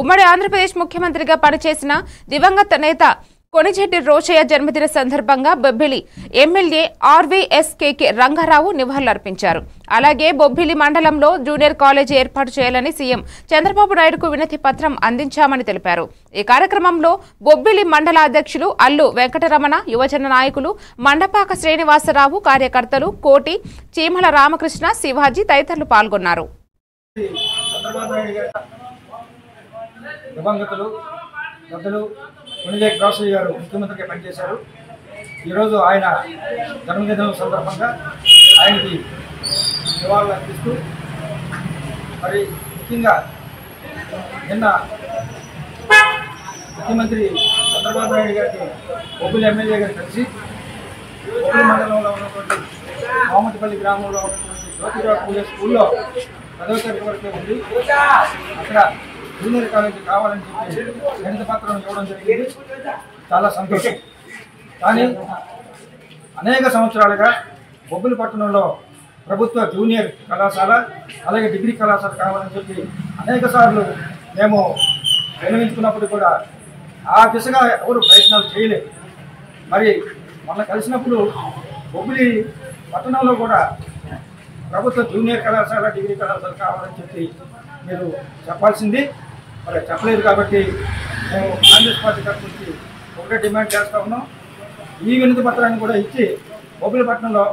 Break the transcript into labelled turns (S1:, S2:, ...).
S1: ఉమ్మడి ఆంధ్రప్రదేశ్ ముఖ్యమంత్రిగా పనిచేసిన దివంగత నేత కొణిజెట్టి రోషయ్య జన్మదిన సందర్భంగా బొబ్బిలి ఎమ్మెల్యే ఆర్వీఎస్కేకే రంగారావు నివాళులర్పించారు. అలాగే బొబ్బిలి మండలంలో జూనియర్ కాలేజీ ఏర్పాటు చేయాలని సీఎం చంద్రబాబు నాయుడుకు వినతి పత్రం అందించామని తెలిపారు. ఈ కార్యక్రమంలో బొబ్బిలి మండల అధ్యక్షులు అల్లు వెంకటరమణ, యువజన నాయకులు మండపాక శ్రీనివాసరావు, కార్యకర్తలు కోటి, చీమల రామకృష్ణ, శివాజీ తదితరులు పాల్గొన్నారు.
S2: కొణిజెట్టి రోషయ్య గారు ముఖ్యమంత్రిగా పనిచేశారు. ఈరోజు ఆయన జన్మదినం సందర్భంగా ఆయనకి నివాళులు అర్పిస్తూ మరి ముఖ్యంగా నిన్న ముఖ్యమంత్రి చంద్రబాబు నాయుడు గారికి బొబ్బిలి ఎమ్మెల్యే గారు కలిసి బొబ్బిలి మండలంలో ఉన్నటువంటి మామతిపల్లి గ్రామంలో ఉన్నటువంటి జ్యోతిరావు పూజ స్కూల్లో 10వ తరగతి వరకే ఉంది. అక్కడ జూనియర్ కాలేజీ కావాలని చెప్పి వినతి పత్రం ఇవ్వడం జరిగింది. చాలా సంతోషం. కానీ అనేక సంవత్సరాలుగా బొబ్బిలి పట్టణంలో ప్రభుత్వ జూనియర్ కళాశాల అలాగే డిగ్రీ కళాశాల కావాలని చెప్పి అనేక సార్లు మేము విన్నవించుకున్నప్పుడు కూడా ఆ దిశగా ఎవరు ప్రయత్నాలు చేయలేదు. మరి మొన్న కలిసినప్పుడు బొబ్బిలి పట్టణంలో కూడా ప్రభుత్వ జూనియర్ కళాశాల డిగ్రీ కళాశాల కావాలని చెప్పి మీరు చెప్పాల్సింది, మరి చెప్పలేదు. కాబట్టి మేము కాంగ్రెస్ పార్టీ తరఫు నుంచి ఒకటే డిమాండ్ చేస్తా ఉన్నాం. ఈ వినతి పత్రాన్ని కూడా ఇచ్చి బొబ్బిలి పట్టణంలో